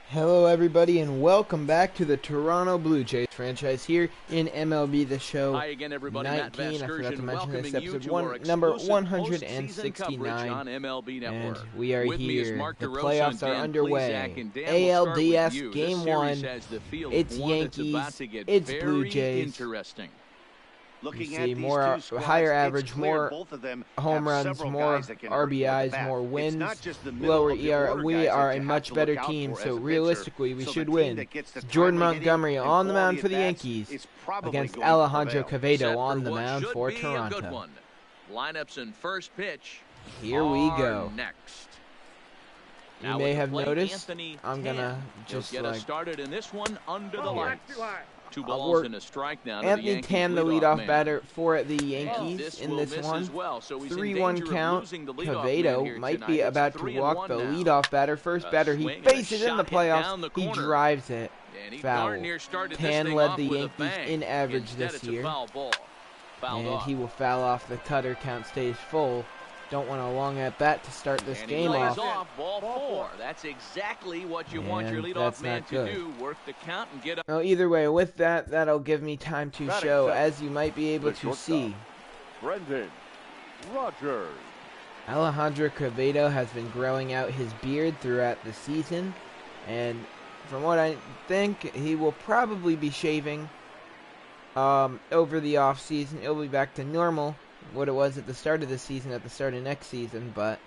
Hello everybody and welcome back to the Toronto Blue Jays franchise here in MLB The Show. Hi again, everybody. 19. I forgot to mention this episode number 169 on MLB Network. and we are With here. Mark The DeRosa playoffs are Dan underway. Plesac, and Dan, ALDS Game 1. It's Yankees. It's Blue Jays. Interesting. You see more higher average, more home runs, more RBIs, more wins, lower ERA. We are a much better team, so realistically we should win. Jordan Montgomery on the mound for the Yankees against Alejandro Quevedo on the mound for Toronto. Lineups in first pitch. Here we go. Next. You may have noticed I'm gonna just get us started in this one under the lights. 2 I'll balls and a strike now. Anthony Tan, the leadoff batter for the Yankees in this one. 3-1 count. Quevedo might be about to walk the leadoff batter. First batter he faces in the playoffs. He drives it foul. Tan led the Yankees in average this year. And he will foul off. The cutter. Count stays full. Don't want a long at bat to start this game off. Ball 4. That's exactly what you want your leadoff man to do. Work the count and get up. Well, either way, with that, that'll give me time to show, as you might be able to see. Brendan Rodgers. Alejandro Quevedo has been growing out his beard throughout the season, and from what I think, he will probably be shaving over the off season. It'll be back to normal, what it was at the start of the season, at the start of next season, but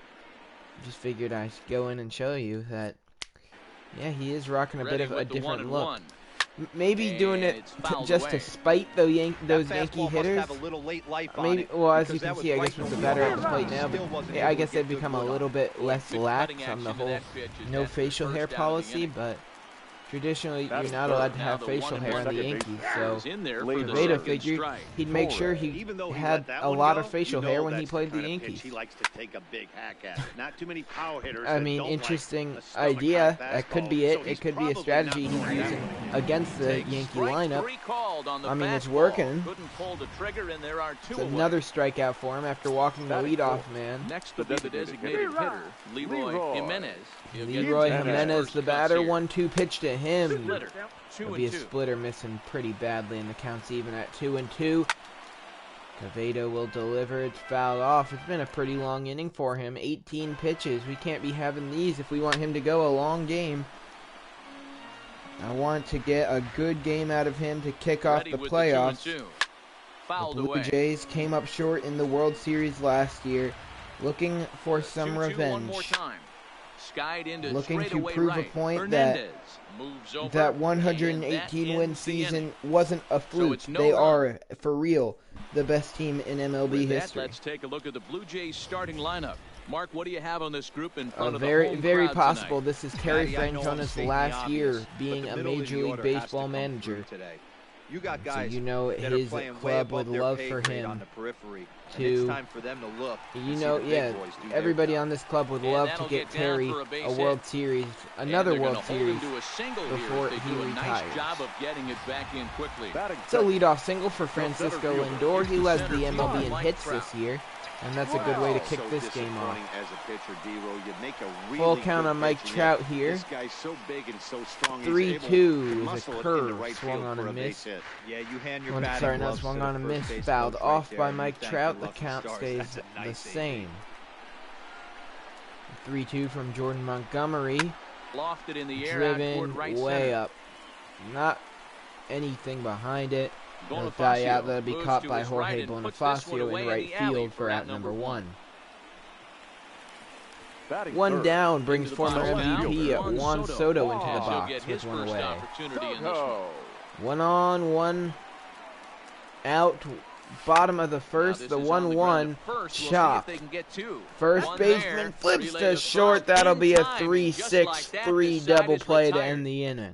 just figured I should go in and show you that, yeah, he is rocking a bit of a different look. Maybe doing it just to spite those Yankee hitters. Maybe, well, as you can see, I guess with the batter at the plate now, but I guess they've become a little bit less lax on the whole no facial hair policy, but traditionally, you're not allowed to have facial hair on the Yankees, so Quevedo figured he'd make sure he had a lot of facial hair when he played the Yankees. I mean, interesting idea. That could be it. It could be a strategy he's using against the Yankee lineup. I mean, it's working. It's another strikeout for him after walking the leadoff man. Next will be the designated hitter, Leroy Jimenez. Leroy Jimenez, the batter, 1-2 pitch to him. It'll be a splitter, missing pretty badly, and the count's even at 2-2. Quevedo will deliver. It's fouled off. It's been a pretty long inning for him. 18 pitches. We can't be having these if we want him to go a long game. I want to get a good game out of him to kick off the playoffs. The Blue Jays came up short in the World Series last year, looking for some revenge. Looking to prove a point that 118-win season wasn't a fluke. They are, for real, the best team in MLB history. Let's take a look at the Blue Jays starting lineup. Mark, what do you have on this group in front of the home very crowd possible tonight? This is Terry Francona's last year being a Major League Baseball manager. So you know his club would love for him to, you know, yeah, everybody on this club would love to get Terry a World Series, another World Series before he retires. It's a leadoff single for Francisco Lindor. He led the MLB in hits this year, and that's a good way to kick this game off. Full count on Mike Trout here. 3-2 is a curve, swung on a miss. Sorry, not swung on a miss, fouled off by Mike Trout. The count stays the same. 3-2 from Jordan Montgomery. Driven way up. Not anything behind it. It'll die out. That'll be caught by Jorge Bonifacio in right field for out number 1. One down brings former MVP Juan Soto into the box with one away. 1 on, 1 out. Bottom of the first, the 1-1 chop. First baseman flips to short. That'll be a 3-6-3 double play to end the inning.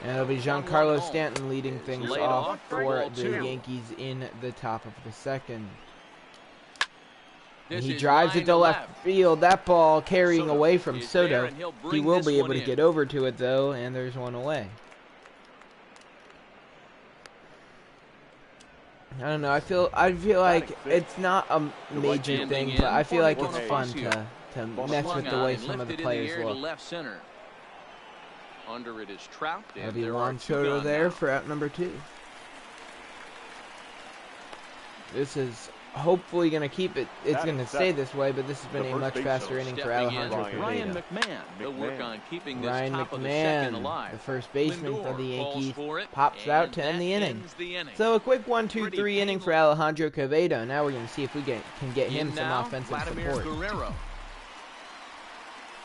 And it'll be Giancarlo Stanton leading things off for the Yankees in the top of the second. And he drives it to left field. That ball carrying away from Soto. He will be able to get over to it, though, and there's one away. I don't know. I feel like it's not a major thing, but I feel like it's fun to to mess with the way some of the players look. Left center. Under it is Trout. That'll be Juan Soto there for out number 2. This is hopefully going to keep it. It's going to stay this way, but this has been a much faster inning for Alejandro Quevedo. Ryan McMahon will work on keeping this Ryan top of the second McMahon, alive. the first baseman Lindor for the Yankees, it, pops out to end the inning. So a quick 1-2-3 inning for Alejandro Quevedo. Now we're going to see if we can get him some offensive support. Guerrero.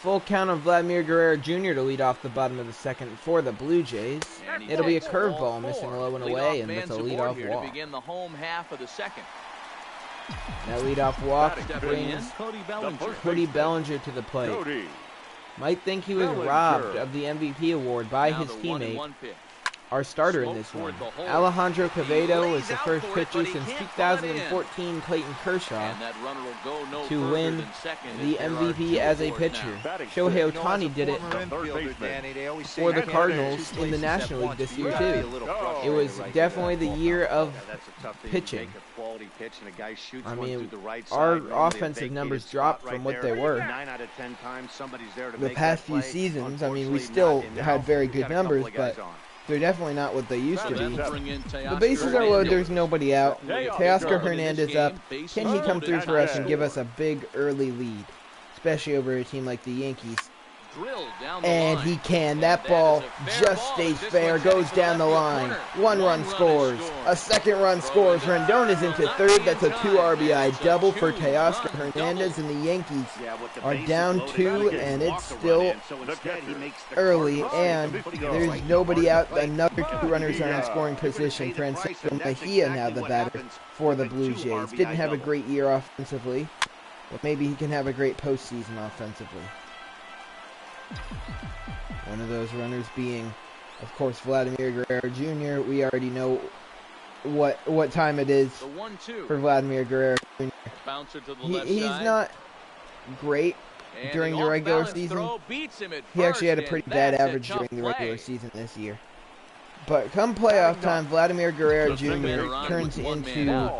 Full count on Vladimir Guerrero Jr. to lead off the bottom of the second for the Blue Jays. It'll be a curveball missing low and away, and that's a leadoff walk. To begin the home half of the second. That leadoff walk brings Cody Bellinger to the plate. Might think he was robbed of the MVP award by his teammate, our starter in this one. Alejandro Quevedo is the first pitcher since 2014 Clayton Kershaw to win the MVP as a pitcher. Shohei Ohtani did it for the Cardinals in the National League this year too. It was definitely the year of pitching. I mean, our offensive numbers dropped from what they were. The past few seasons, I mean, we still had very good numbers, but they're definitely not what they used to be. The bases are loaded, there's nobody out. Teoscar Hernandez up. Can he come through for us and give us a big early lead? Especially over a team like the Yankees. And he can. That ball just stays fair, goes down the line. 1 run scores. A second run scores. Rendon is into third. That's a 2 RBI double for Teoscar Hernandez, and the Yankees are down 2, and it's still early, and there's nobody out. Another 2 runners are in scoring position. Francisco Mejia now the batter for the Blue Jays. Didn't have a great year offensively, but maybe he can have a great postseason offensively. One of those runners being, of course, Vladimir Guerrero Jr. We already know what time it is for Vladimir Guerrero Jr. He's not great during the regular season. He actually had a pretty bad average during the regular season this year. But come playoff time, Vladimir Guerrero Jr. turns into a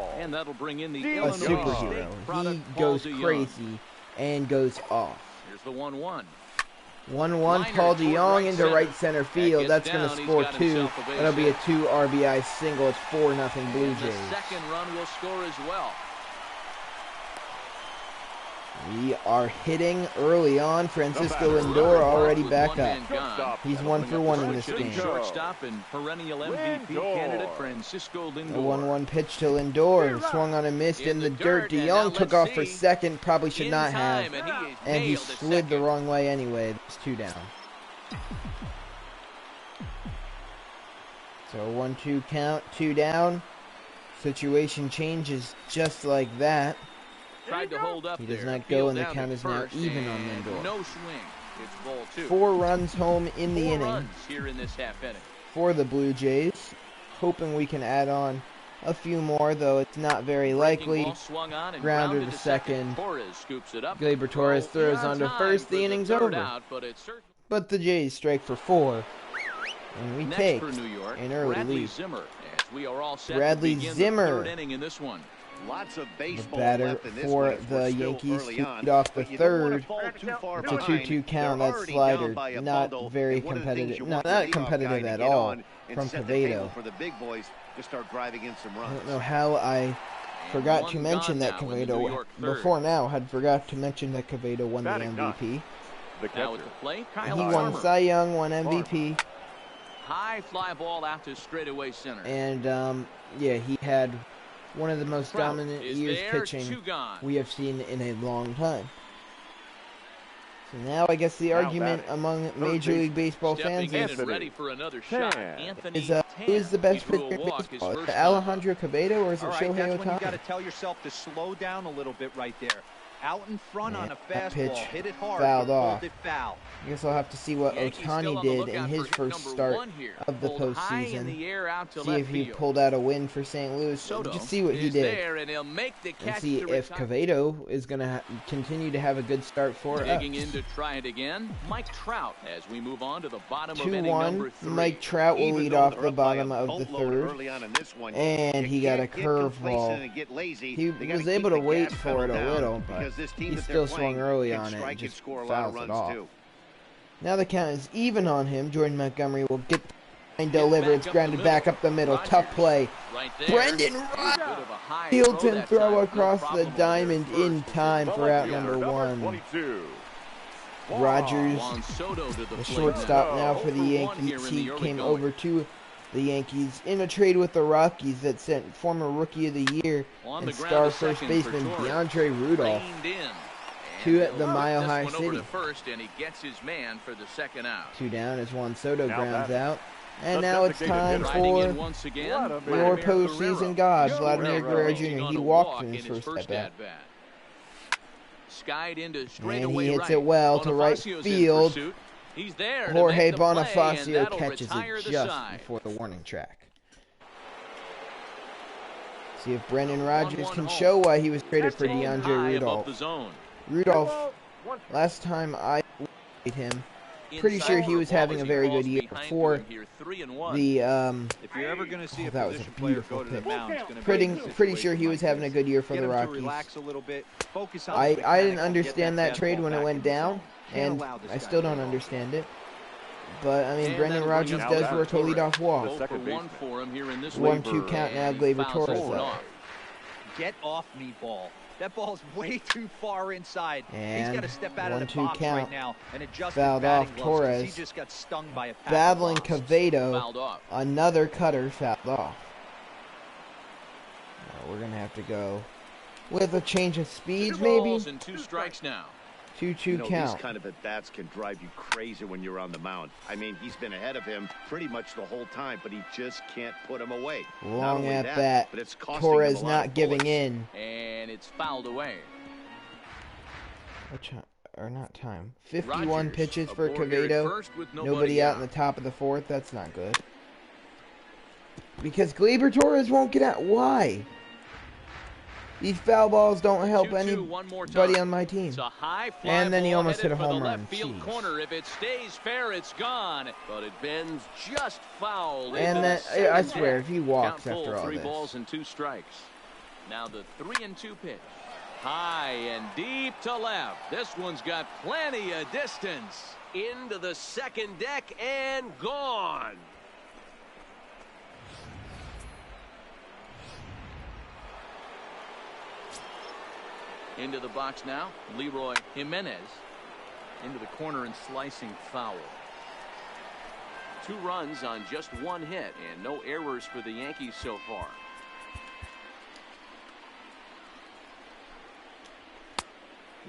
superhero. He goes crazy and goes off. Here's the 1-1. 1-1, Paul DeJong into right center field. That's going to score 2. That'll be a 2 RBI single. It's 4-0 Blue Jays. The second run will score as well. We are hitting early on. Francisco Lindor already back up. He's 1 for 1 in this game. Shortstop and perennial MVP candidate Francisco Lindor. A 1-1 pitch to Lindor. Swung on and missed in the dirt. DeJong took off for second. Probably should not have. And he slid the wrong way anyway. It's 2 down. So 1-2 count, 2 down. Situation changes just like that. Tried to hold up. He does not go, and the count is now even on Lindor. No swing. It's ball 2. 4 runs home in the inning here in this half inning for the Blue Jays. Hoping we can add on a few more, though it's not very likely. Grounder to second. Gleyber Torres throws onto first. The inning's over. But the Jays strike for 4, and we take an early lead. Bradley Zimmer. Lots of the batter for the Yankees to lead off the third. It's a 2-2 count. That slider not very competitive. No, not competitive at all from Quevedo. I don't know how I forgot to mention that Quevedo before now had forgot to mention that Quevedo won the MVP. He won Cy Young, won MVP. High fly ball out to straightaway center. And yeah, he had one of the most dominant years pitching we have seen in a long time. So now I guess the argument among Major League Baseball fans is who is the best pitcher in baseball? Is it Alejandro Quevedo or is it Shohei Ohtani? You got to tell yourself to slow down a little bit right there. Out in front on a fastball, hit it hard, fouled off. Foul. I guess I'll have to see what Ohtani did in his first start of the postseason. See if he pulled out a win for St. Louis. Just see what he did. And see if Quevedo is going to continue to have a good start for us. Digging in to try it again. Mike Trout as we move on to the bottom of inning number 3. Mike Trout will lead off the bottom of the third. And he got a curveball. He was able to wait for it a little, but because this team he that still they're swung playing early can on it strike and just score a lot of fouls it runs off. too. Now the count is even on him. Jordan Montgomery will get and deliver. It's grounded back up the middle. Tough play. Right there. Brendan Rodgers fields him throw across the diamond in time for out number 1. Rodgers, the shortstop now for the Yankees. He came over to the Yankees in a trade with the Rockies that sent former Rookie of the Year and star first baseman DeAndre Rudolph to the Mile High City. First, and he gets his man for the second out. 2 down as Juan Soto grounds out. And now it's time for your postseason god, Vladimir Guerrero Jr. He walked in his first at-bat. And he hits it well to right field. Jorge Bonifacio catches it just before the warning track. See if Brendan Rodgers can show why he was traded for DeAndre Rudolph. Rudolph, last time I played him, pretty sure he was having a very good year before the if you're ever going to see that was a beautiful pitch. Pretty sure he was having a good year for the Rockies. Relax a little bit, focus on I didn't understand that trade when it went down, and I still don't understand it. But I mean, Brendan Rodgers does work to lead off walk. 1-2 count now. Gleyber Torres up. Get off me, ball. That ball's way too far inside. And he's got to step out of the box right now and adjust fouled off Torres. He just got stung by a battling Cavedo. Another cutter fouled off. Now we're gonna have to go with a change of speeds, maybe. 2 strikes now. 2-2 count. These kind of at-bats can drive you crazy when you're on the mound. I mean, he's been ahead of him pretty much the whole time, but he just can't put him away. Long at bat. Torres not giving in. And it's fouled away. Or not time. 51 pitches for Cavedo. Nobody out in the top of the 4th. That's not good. Because Gleyber Torres won't get out. Why? These foul balls don't help anybody on my team. And then he almost hit a home run. Corner. If it stays fair, it's gone. But it bends just foul. And then I swear, if he walks after all 3 balls and 2 strikes. Now the 3-2 pitch. High and deep to left. This one's got plenty of distance. Into the second deck and gone. Into the box now, Leroy Jimenez. Into the corner and slicing foul. 2 runs on just 1 hit and no errors for the Yankees so far.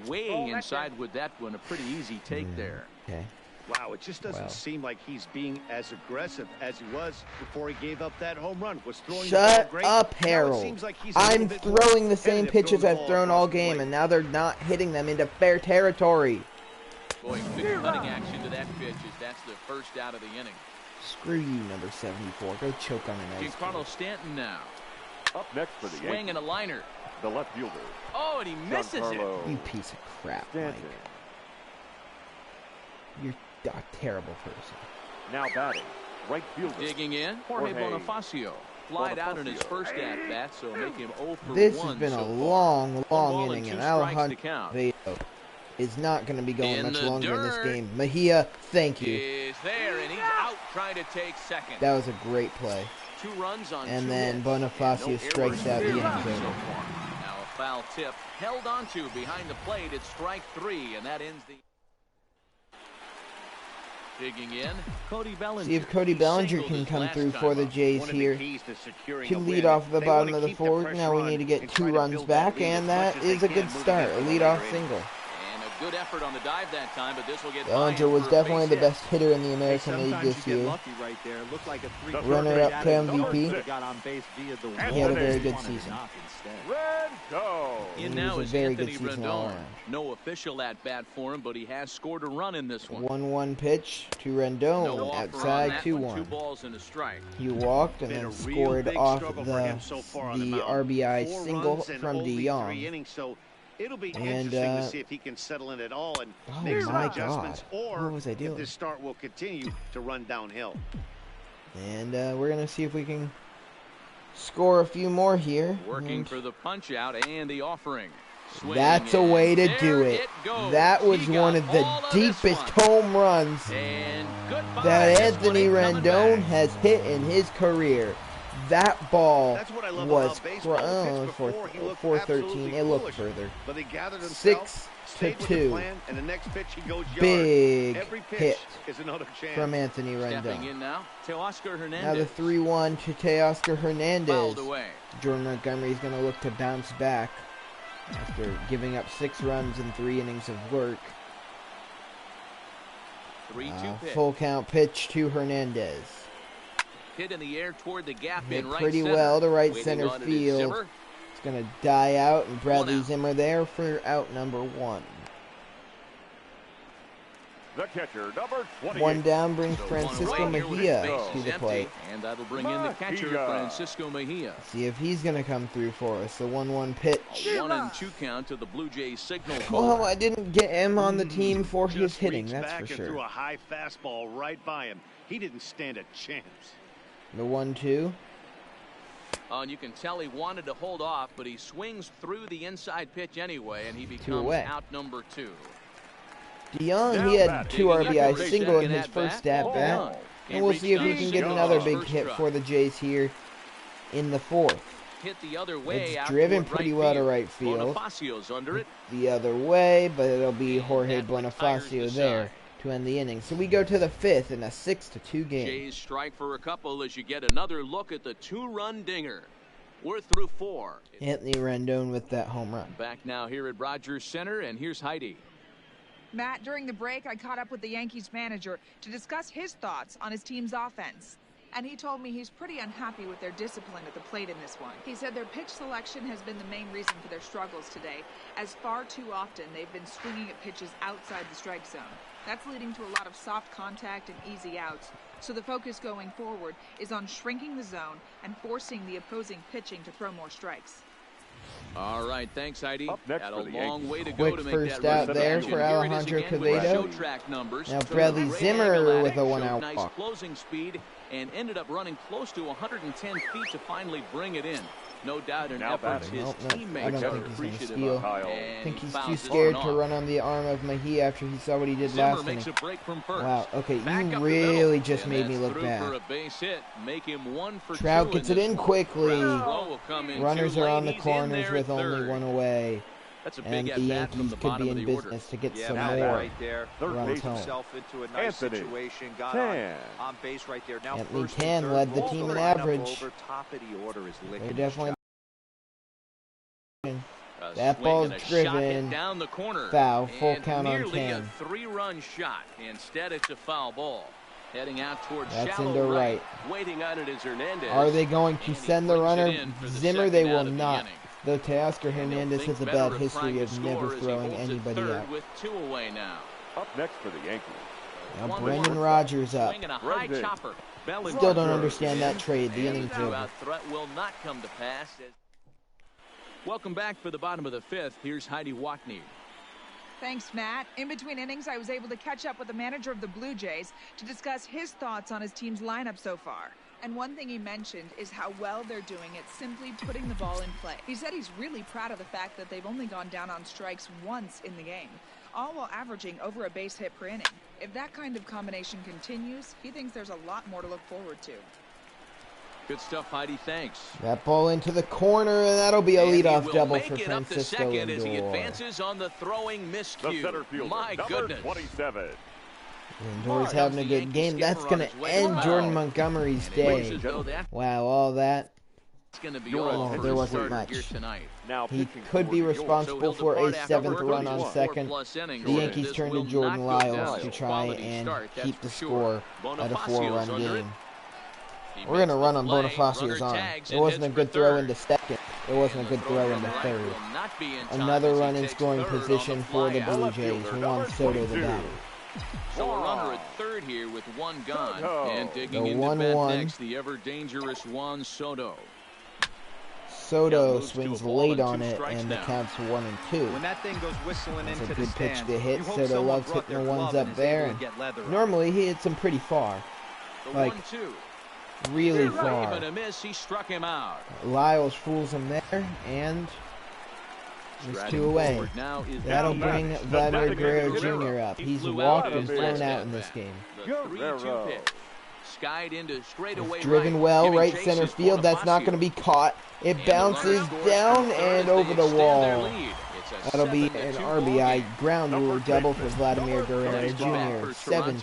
Way inside with that one, a pretty easy take there. Okay. Wow, it just doesn't seem like he's being as aggressive as he was before he gave up that home run. Shut up, Harold. I'm throwing the same pitches I've thrown all game, and now they're not hitting them into fair territory. Boy, big cutting action to that pitch as that's the first out of the inning. Screw you, number 74. Go choke on an ice. Giancarlo Stanton now. Up next for the swing and a liner. The left fielder. Oh, and he misses it. You piece of crap, Mike. You're a terrible person. Now batting, right fielder. Digging in, Jorge Bonifacio. Flied out in his first at-bat, so make him 0 for 1. This has been a long inning, and Alejandro is not going to be going much longer in this game. Mejia, thank you. Is there, and he's out trying to take second. That was a great play. 2 runs on and 2 then hits. Bonifacio strikes out the innings over. Now a foul tip held onto behind the plate. It's strike 3, and that ends the. Digging in, Cody Bellinger. See if Cody Bellinger can come through for the Jays here to lead off the bottom of the 4th. Now we need to get 2 runs back, and that is a good start. A leadoff single. And a good effort on the dive that time, but this will get Bellinger was definitely the best hitter in the American League this year. Runner-up to MVP. He had a very good season. In now is very good season all around. No official at bat for him, but he has scored a run in this one. 1-1 pitch to Rendon outside 2-1. 2 balls and a strike. He walked and then scored off the RBI single from DeYoung. It'll be interesting to see if he can settle in at all and make some adjustments, or what was I doing? if this start will continue to run downhill. And we're going to see if we can score a few more here. Working for the punch out and the offering. That's a way to do it. That was one of the deepest home runs that Anthony Rendon has hit in his career. That ball was 413. It looked further. 6-2. Big hit from Anthony Rendon. Now the 3-1 to Teoscar Hernandez. Jordan Montgomery is going to look to bounce back after giving up 6 runs in 3 innings of work. 3-2 pitch. Full count pitch to Hernandez. Hit in the air toward the gap Hit in right pretty center. well to right Waiting center on it is field. Zimmer. It's going to die out, and Bradley One out. Zimmer there for out number 1. The catcher, number 28. One down brings So Francisco one away here with Mejia base to is the empty, plate. and that'll bring in the catcher, Mejia. Francisco Mejia. See if he's going to come through for us. The 1-1 pitch. A 1-2 count to the Blue Jays signal Well, caller. I didn't get him on the team for his Just hitting, reached that's back for and sure. threw a high fastball right by him. He didn't stand a chance. The 1-2. And you can tell he wanted to hold off, but he swings through the inside pitch anyway, and he becomes away. out number 2. DeYoung, he had 2 RBI single in his first at bat. And we'll see if we can get another big hit for the Jays here in the 4th. Hit the other way. It's out driven toward pretty right well to field. right field. Bonifacio's under it. The other way, but it'll be Jorge that retires Bonifacio the there side. to end the inning. So we go to the 5th in a 6-2 game. Jays strike for a couple as you get another look at the 2-run dinger. We're through 4. Anthony Rendon with that home run. Back now here at Rogers Center, and here's Heidi. Matt, during the break, I caught up with the Yankees manager to discuss his thoughts on his team's offense. And he told me he's pretty unhappy with their discipline at the plate in this one. He said their pitch selection has been the main reason for their struggles today, as far too often they've been swinging at pitches outside the strike zone. That's leading to a lot of soft contact and easy outs. So the focus going forward is on shrinking the zone and forcing the opposing pitching to throw more strikes. All right, thanks, Heidi. Up next Got for a the long Yankees. way to go Quick to make first that out run there back. for And here it is Alejandro again with the Quevedo. show track numbers. Now Took a Bradley great Zimmer angle at with it, a 1-out showed nice walk. closing speed, and ended up running close to 110 feet to finally bring it in. No doubt in Now efforts batting. his Nope, I teammates don't are think he's gonna appreciative steal. of. Kyle. I And think he's fouls too this scared one to off. run on the arm of Mejia after he saw what he did Zimmer last makes inning. a break from first. Wow, okay, Back you up the really middle, just and made me that's look through bad. for a base hit. Make him 1 for 2 Trout in gets it this in one. quickly. Throw will come in Runners too are late. on the He's in corners there with at only third. 1 away. That's a And big the at bat from Yankees the could bottom be of in the order. business to get Yeah, some Matt more right there. Third runs Put home. himself into a nice Anthony situation. Got Tan. on base right there. Now Anthony first Tan and third. led the Roll team the in lineup average. Over top of the order is licking They're his definitely A That swing ball's and a shot driven. hit down the corner. Foul. Full And count on nearly 10. a 3-run shot. Instead, it's a foul ball. Heading out towards That's shallow into right. Waiting on it is Hernandez. Are they going to And he send the brings it runner? in for the Zimmer, second they out will of the not. inning. Though Teoscar And he'll Hernandez think has a better bad of history trying of to never score as he throwing holds at anybody third out. with 2 away now. Up next for the Yankees. Now 1-1. Brendan Rodgers up. Swing and a high Brendan. chopper. Still don't understand that trade. The And inning's the over. threat will not come to pass. Welcome back for the bottom of the 5th. Here's Heidi Watney. Thanks, Matt. In between innings, I was able to catch up with the manager of the Blue Jays to discuss his thoughts on his team's lineup so far. And one thing he mentioned is how well they're doing at simply putting the ball in play. He said he's really proud of the fact that they've only gone down on strikes once in the game, all while averaging over a base hit per inning. If that kind of combination continues, he thinks there's a lot more to look forward to. Good stuff, Heidi. Thanks. That ball into the corner, and that'll be a And he leadoff will double make for it up to Francisco second as he Lindor. advances on the throwing The miscue. center fielder, My number goodness. 27. Lindor's having a good game. That's going to end Jordan Montgomery's And it looks day. as though that's Wow, all that. going to be You're all on. for There the wasn't starter much. here tonight. Now He pitching could be for the Yorks. So responsible he'll for depart a after 7th working run on 4+ second. innings. The Yankees This turn to will Jordan not go Lyles down. to try Quality and start, that's keep the for sure. score at a Bonifacio's 4-run under it. game. He We're going to makes run the on play. Bonifacio's Runner arm. tags It and wasn't a heads good for throw third. into second. It wasn't a And good the throw from into the right third. will not be in time Another as he run in takes scoring third on position for the flyout. Blue left Jays. fielder, Juan number Soto, the 22. batter. So a runner at third here with 1 gone. Soto. And digging The into bat 1-1. next, the ever-dangerous Juan Soto. Soto moves to swings a ball late and on 2 it, strikes and the now. count's 1-2. When that thing goes whistling That's into a the good pitch stands, to hit. you hope Soto someone loves brought hitting the their ones glove up and is there. able And to get leather on. normally he hits them pretty far. The Like, 1-2. really Right, far. but a miss. He struck him out. Lyles fools him there, and There's 2 away. That'll bring Vladimir Guerrero Jr. up. He's walked and thrown out in this game. It's driven well, right center field. That's not going to be caught. It bounces down and over the wall. That'll be an RBI ground rule double for Vladimir Guerrero Jr. 7-2.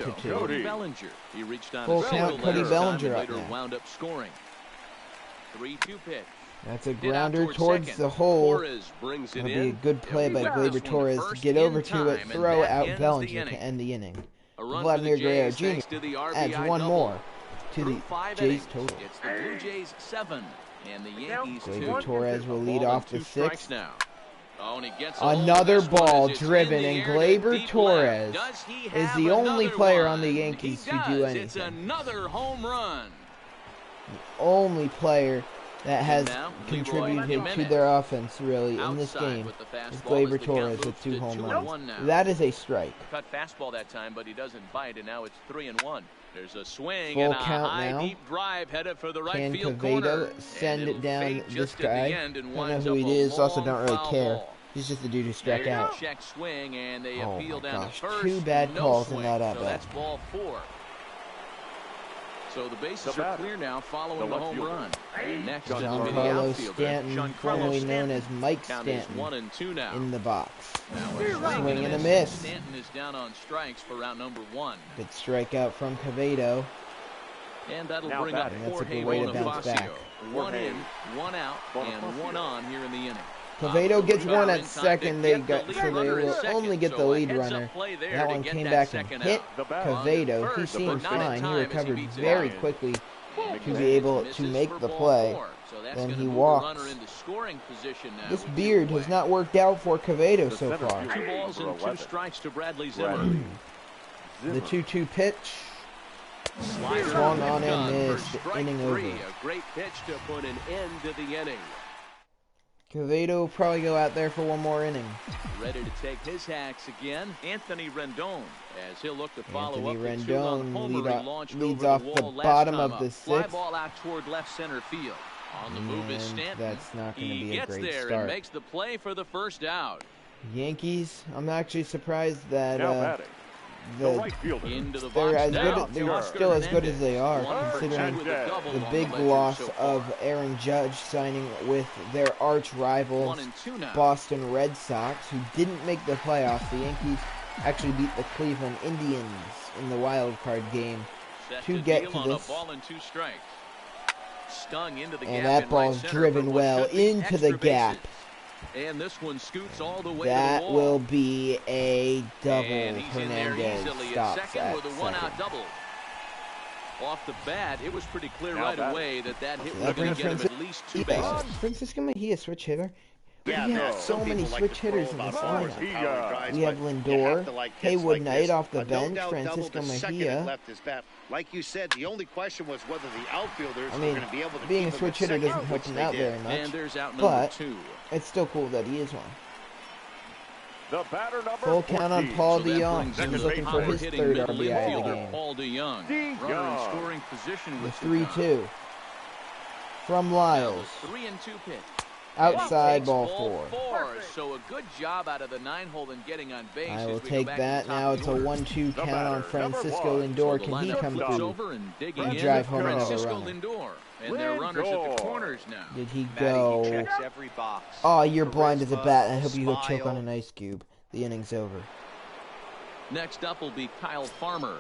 Full count, Cody Bellinger up now. Wound up scoring. 3-2 pitch. That's a grounder towards the hole. That'll be a good play by Gleyber Torres to get over to it, throw out Bellinger to end the inning. Vladimir Guerrero Jr. adds 1 more to the Jays total. It's the Blue Jays 7 and the Yankees 2. Gleyber Torres will lead off the 6th. Now. Oh, and he gets another ball driven, and Gleyber Torres is the only player on the Yankees to do anything. It's another home run. The only player that has contributed to their offense, really, in this game is Gleyber Torres with 2 home runs. That is a strike. Cut fastball that time, but he doesn't bite, and now it's 3-1. There's a swing Full and a count high now. Deep drive headed for the right Can field Cavado corner. send it down this guy? I don't know who he is. Also, don't really care. He's just the dude who struck out. Check swing, and they Oh appeal my down gosh, to first. 2 bad calls in that at So bat. that's ball 4. So the bases are clear now following the home run. And next is the Giancarlo outfielder. Stanton, formerly known as Mike Count is Stanton, 1-2 now. in the box. Now a Swing and a miss. Stanton is down on strikes for round number 1. Good strikeout from Cavado. And that'll Now bring up batting. That's a Jorge good way to bounce back. Bonifacio. 1 in, 1 out, and 1 on here in the inning. Cavado gets 1 at in time second. to They get got the so lead they runner in will second. only get the So a lead heads-up runner. play there That to one get came that back and second hit out. Cavado. He First, but seems not in fine. He time as he recovered beats it very out. quickly to And be able misses to make for the ball play. 4. So that's Then gonna he move the walks. runner into scoring position now This with 2 beard away. has not worked out for Cavado so far. 2 balls and 2 strikes to Bradley Zimmer. The 2-2 pitch. Slider Swung on and done for missed. strike Inning 3. over. A great pitch to put an end to the inning. Cavado will probably go out there for 1 more inning. Ready to take his hacks again, Anthony Rendon, as he'll look to follow Anthony up the 2-run Rendon homer he launched leads over off the the wall last bottom time of the up. Fly 6th. ball out toward left center field. On the move is And Stanton. that's not going to He be a gets great there start. and makes the play for the first out. Yankees, I'm actually surprised that Now batting. The right fielder. Into the they're box as now. good. They're Oscar still as good as Hernandez. they are, 1 for 2 considering with a double the on big ledger loss so far. of Aaron Judge signing with their arch rivals 1-2 now. Boston Red Sox, who didn't make the playoffs. The Yankees actually beat the Cleveland Indians in the wild card game Set to to get deal to on a this. ball and 2 strikes. Stung into the And gap that in ball's right center, driven but what well should be into the extra gap. bases. And this one scoots all the way That to the wall. will be a double. And he's in there Hernandez easily at stops second at with a second. 1-out double. Off the bat, it was pretty clear Now right batting. away that hit That was going brings to get him at least 2 Yeah, bases. Francisco Mejia, switch hitter. Yeah, we no, have some so many people like switch to crow hitters in about this Flowers lineup. and power drives, We have but you Lindor, have to like hits Haywood like Knight this. off the A bench, no-doubt double Francisco the second Mejia. and left his bat. Like you said, the only question was whether the outfielders I were mean, going to be able to being a keep him switch at hitter second, doesn't help which him they out did. very much, And there's out number but 2. it's still cool that he is one. The batter number Full count on 14. Paul So that DeYoung. brings He's in looking for his hitting third middle RBI of the infielder, game. Paul DeYoung. DeYoung. Runner in scoring position The with 3-2 from Now Lyles. the 3-2 pitch. Outside Takes ball ball 4. So a good job out of the 9-hole and getting on base. I as will we go take back to that. the top Now of it's the a order. 1-2 The count on batter, number Francisco 1. Lindor. So the Can he lineup come flips through over and digging and in drive home another Francisco run? Lindor. And their runners at Lindor. the corners now. Did he Matty, he go? checks every box. Oh, you're blind as a Charisma, bat. I hope you go choke smile. on an ice cube. The inning's over. Next up will be Kyle Farmer.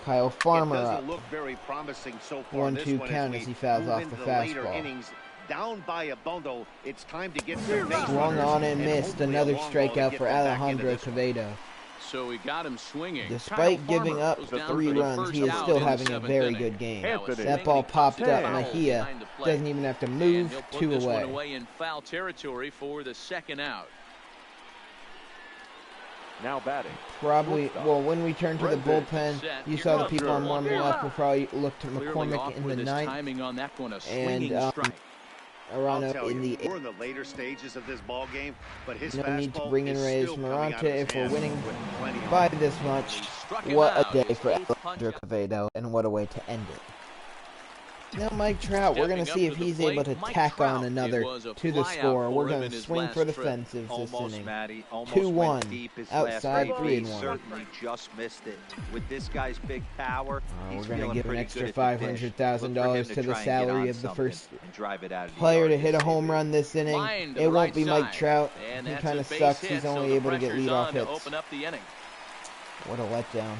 Kyle Farmer It up. doesn't look very promising so far. 1-2 this count one as he fouls move off into the later fastball. innings. Down by a bundle, it's time to get some base Swung runners on and missed. hopefully a Another long ball to strikeout get for them back into Alejandro this one. Cavado. So he got him swinging. Despite Kyle giving Farmer up goes the down 3 for the runs, first he is out still in the having a 7th very inning. good game. Anthony. That ball popped up. Down. Mejia Behind the plate. doesn't even have to And move. he'll put 2 this one away. away in foul territory for the 2nd out. Now batting. Probably, well, when we turn to the Brendan. bullpen, Set. you Here saw the comes people on the warming 1-1. up will probably look to Clearly McCormick off in with the his 9th, timing on that one, a and swinging strike. I'll Arano tell in you, the we're in the later stages of this ball game, but his No need to fastball bring in is Reyes still coming out Maranta of his if we're hands winning with plenty of by room. this much. He struck him What a out. day His for 8th punch Alejandro up. Cavado, and what a way to end it. Now Mike Trout, we're going to see if he's able to tack on another to the score. We're going to swing for the fences this inning. 2-1 outside 3-1. Certainly just missed it. With this guy's big power, we're going to give an extra $500,000 to the salary of the first player to hit a home run this inning. It won't be Mike Trout. He kind of sucks. He's only able to get leadoff hits. What a letdown.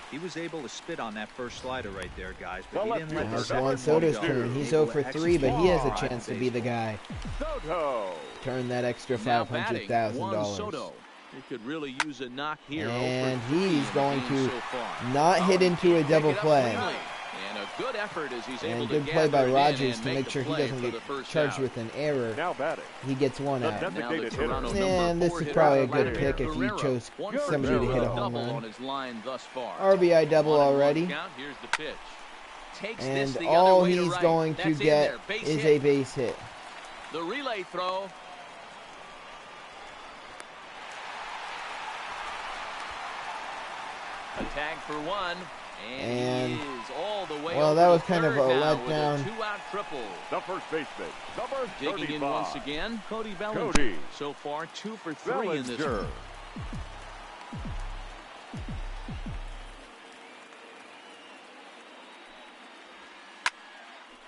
He was able to spit on that first slider right there, guys. But he didn't let the Juan Soto's turn. He's 0 for 3, but he has a chance to be the guy. Turn that extra $500,000. He could really use a knock here. And he's going to not hit into a double play. And a good effort as he's able good to play by Rogers to make make sure he doesn't get charged with an error. Now batting. He gets one out. And this is probably a good pick if you chose somebody to hit a home run. RBI double already. Here's the pitch. And all he's going to get is a base hit. The relay throw. A tag for one. And he is all the way well, that was kind of a letdown. Two-out triple. The first baseman, number 35. Digging in once again, Cody Bellinger. So far, 2 for 3 in this one.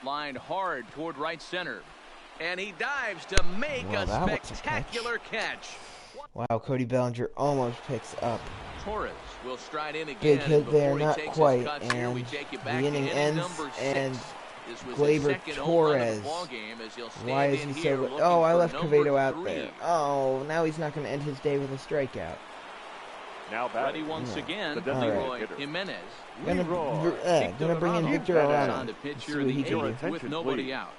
Lined hard toward right center. And he dives to make a spectacular catch. Wow, Cody Bellinger almost picks up. Torres will stride in again. Big hit there, not quite. And the inning ends, and Gleyber Torres. Why is he so good? Oh, I left Quevedo out there. Oh, now he's not going to end his day with a strikeout. Now ready once again, Leroy Jimenez. Gonna bring in Victor Arano. See what he can do. With nobody out.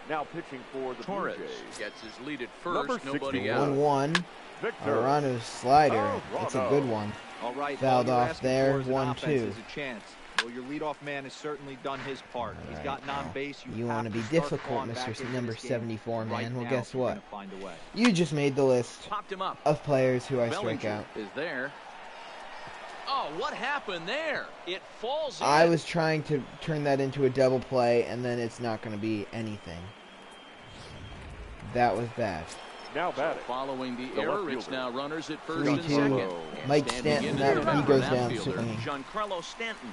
Now pitching for the Torres gets his lead at first, nobody out. 1-1. Arano's slider. It's a good one. All right, fouled off there. 1-2. Well, your leadoff man has certainly done his part. He's gotten on base. You want to be difficult, Mr. Number 74, man. Well, guess what? You just made the list of players who I strike out. Is there? Oh, what happened there? It falls in. I was trying to turn that into a double play, and then it's not going to be anything. That was bad. Now batting. Following the error, it's now runners at first and second. Mike Stanton, he goes down swinging. Giancarlo Stanton.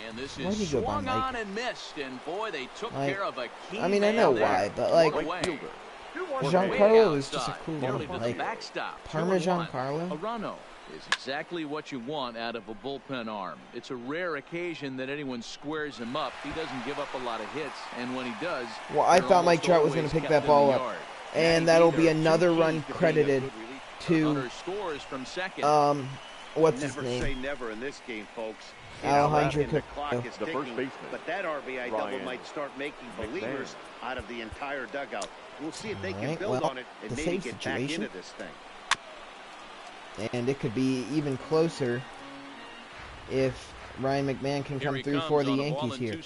And this Why'd he is go by swung Mike? On and missed, and boy, they took care of a key. I mean, I know why, but like, Giancarlo is just a cool name. Like, Parmesan Carlo? Arano is exactly what you want out of a bullpen arm. It's a rare occasion that anyone squares him up. He doesn't give up a lot of hits, and when he does, well, I thought Mike Trout was going to pick that ball up. And that'll be another run credited to, what's his name? Say never in this game, folks. Alejandro The clock is the first baseman. But that RBI double might start making believers out of the entire dugout. We'll see if they can build on it and maybe get back into this thing. And it could be even closer if Ryan McMahon can come through for the Yankees here.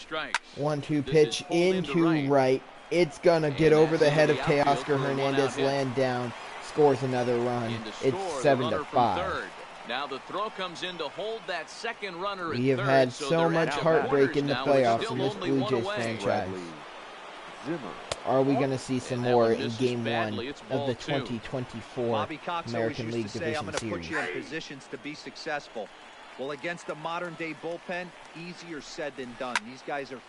1-2 pitch into right. It's going to get over the head of Teoscar Hernandez, land down, scores another run. It's 7-5. Now the throw comes in to hold that second runner at We have had so much heartbreak in the playoffs in this Blue Jays franchise. Are we going to see some more in Game 1 of the 2024 American League Division Series? Put you in positions to be successful. Well, against the modern-day bullpen, easier said than done. These guys are...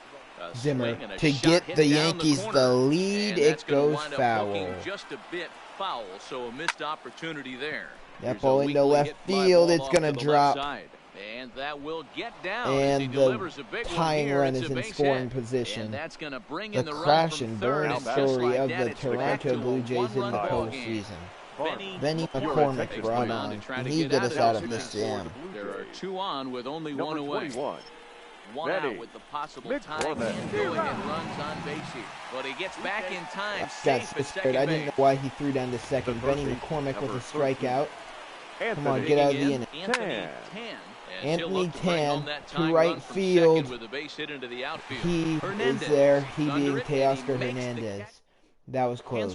Zimmer to get the Yankees the lead. It goes foul. Just a bit foul, so a missed opportunity there. That ball into left field. It's going to drop. And that will get down. And the tying run is in scoring position. The crash and burn story of the Toronto Blue Jays in the postseason. Benny McCormick brought on. He did us out of this jam. There are 2 on with only 1 away. 1 out with the possible time and doing and runs on base here. But he gets back in time. Safe at second base. I didn't know why he threw down to second. Benny McCormick with a strikeout. Come on, get out of the inning. Anthony Tan to right field. He is there. He being Teoscar Hernandez. That was close.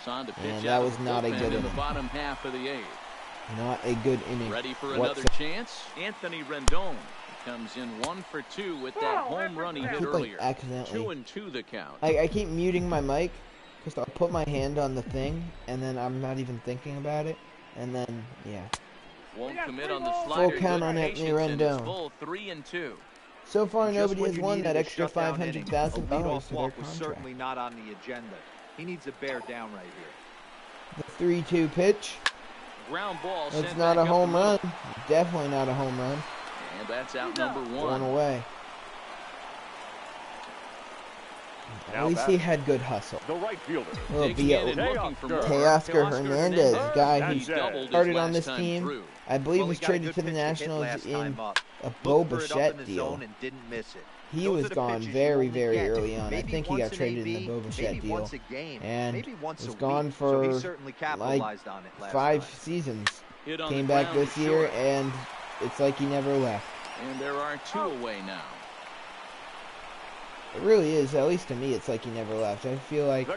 And that was not a good inning. Bottom half of the 8th. Not a good inning. Ready for another chance? Anthony Rendon. comes in 1 for 2 with that home run he hit earlier. Accidentally. 2-2 the count. I keep muting my mic because I'll put my hand on the thing and then I'm not even thinking about it, and then yeah. Won't commit on the slider. Full count on Anthony Rendon. Full 3-2. So far, nobody has won that extra $500,000 to to their was contract. certainly not on the agenda. He needs to bear down right here. The 3-2 pitch. Ground ball. It's not a home run. Definitely not a home run. And that's out number 1. One away. At least he had good hustle. The right fielder. Teoscar Hernandez, guy who started on this team. I believe was traded to the Nationals in a Bo Bichette deal. He was gone very, very early on. I think he got traded in the Bo Bichette deal. And was gone for like 5 seasons. Came back this year, and it's like he never left. And there are 2 away now. It really is. At least to me, it's like he never left. I feel like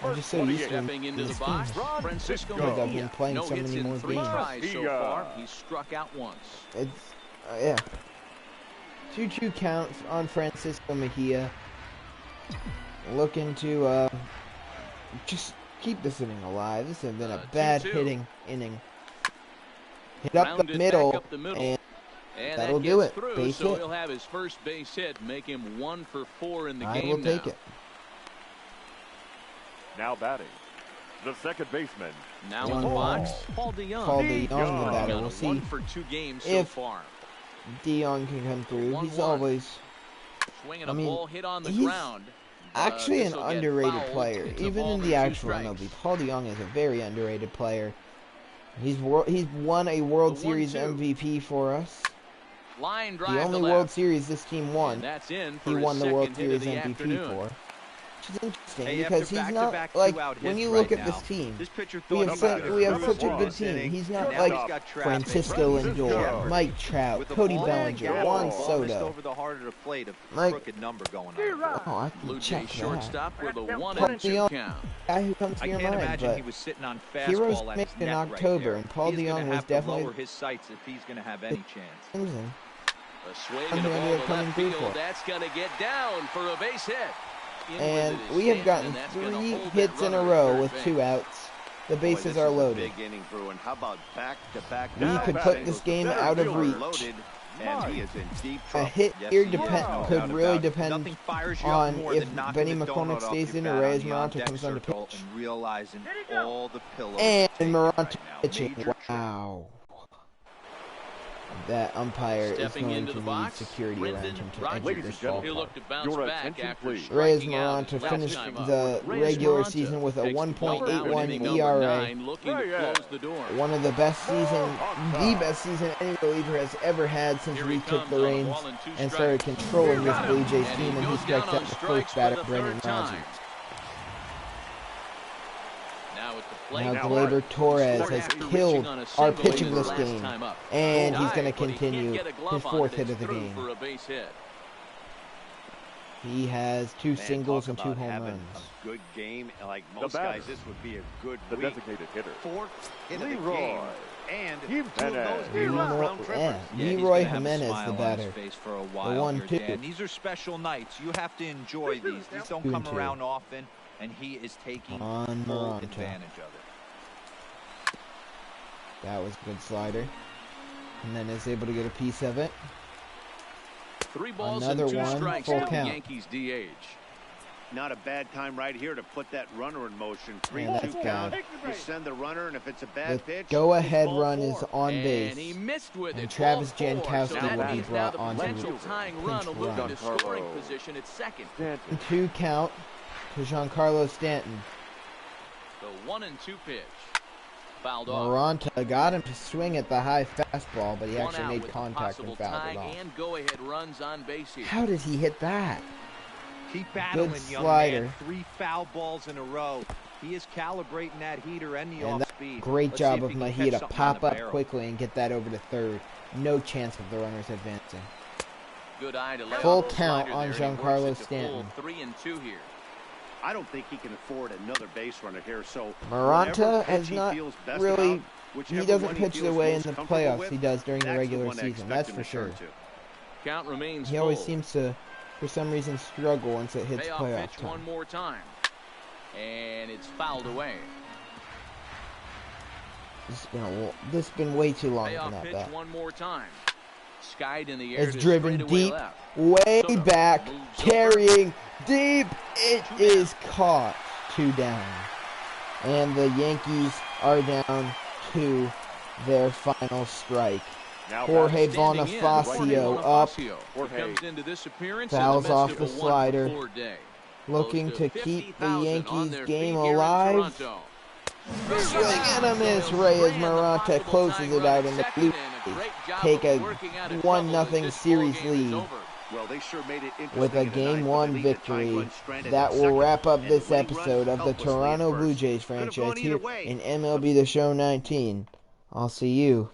I'm just so used to him in this game because I've been playing so many more games. So far, he's struck out once. It's yeah. 2-2 count on Francisco Mejia. Looking to just keep this inning alive. This has been a bad hitting inning. Hit up the middle, and that'll do it. Base hit. He'll have his first base hit, make him 1 for 4 in the game. I will take it. Now batting, the second baseman. Now in the box, Paul DeYoung. Paul DeYoung, the batter. We'll see 1 for 2 games so if far. DeYoung can come through. He's always. Swinging a ball hit on the he's ground. Actually an underrated player, even in the actual MLB. Paul DeYoung is a very underrated player. He's won a World Series MVP for us. Line drive the only World Series this team won. That's in he won the World Series MVP for. Which is interesting because he's not like when you look at this team. We have such a good team. He's not like Francisco Lindor, Mike Trout, Cody Bellinger, Juan Soto. Like, oh, I can check shortstop with a 1-2 count. Guy who comes to your mind, but Heroes mixed in October, and Paul DeYoung was definitely lower his sights if he's going to have any chance. A swing and a ball to left field. That's going to get down for a base hit. And we have gotten 3 hits in a row with 2 outs. The bases are loaded. We could put this game out of reach. A hit here could really depend on if Benny McCormick stays in or Reyes Moronta comes on to pitch. And Moronta pitching. Wow. That umpire is going to need security around him to exit this ballpark. Reyes Moronta finished the regular season with a 1.81 ERA. One of the best season any reliever has ever had since we took the reins and started controlling this Blue Jays team, and he strikes out the first batter, Brendan Rodgers. Now Gleyber Torres has killed our pitching this game, and he's going to continue his 4th hit of the game. He has 2 singles and 2 home runs. A good game, like most guys, this would be a good week. Designated hitter. 4th into the game, and Leroy Jimenez, the batter. For a while the 1-2. These are special nights. You have to enjoy these. These don't come around often. And he is taking full advantage of it. That was a good slider. And then is able to get a piece of it. 3 balls Another and 2 one, strikes full to the count. Yankees DH. Not a bad time right here to put that runner in motion. 3-2 count. You send the runner, and if it's a bad pitch, go-ahead run is on base. And he missed with and Travis Jankowski will be brought on to the pinch run. Scoring position at second. 2 count to Giancarlo Stanton. The 1-2 pitch. Fouled off. Moronta got him to swing at the high fastball, but he actually made contact and fouled it off. And go-ahead runs on base here. How did he hit that? Keep battling, good young slider. man. 3 foul balls in a row. He is calibrating that heater and the off-speed. Great job of Mejia to pop up quickly and get that over to third. No chance of the runners advancing. Good eye to left. Full count on Giancarlo Stanton. 3-2 here. I don't think he can afford another base runner here. So Moronta has not really. He doesn't pitch the way in the playoffs he does during the regular season. That's for sure. count remains he always full. seems to, for some reason, struggle once it hits Payoff playoff pitch time. one more time. And it's fouled away. This has been way too long Payoff for that pitch bat. one more time. Skied in the air. It's to driven straightaway deep, left. way Soto back, moves carrying deep. It Two is down. caught. 2 down. And the Yankees are down to their final strike. Now Jorge Standing in, Bonifacio up, Jorge comes into this appearance fouls in the off midst the of a slider, 1-for-4 day. looking Close to keep the 50,000 on Yankees their game feet here in alive. Toronto. Swing and a miss. Reyes Maranta closes it out, and the Blue Jays take a 1-0 series lead Well, they sure made it interesting with a in the Game ninth, but 1 they leave the tying victory. run stranded That at will second, wrap up and this the winning run episode of the helplessly at Toronto Blue first. Jays Could have franchise gone either here way. in MLB The Show 19. I'll see you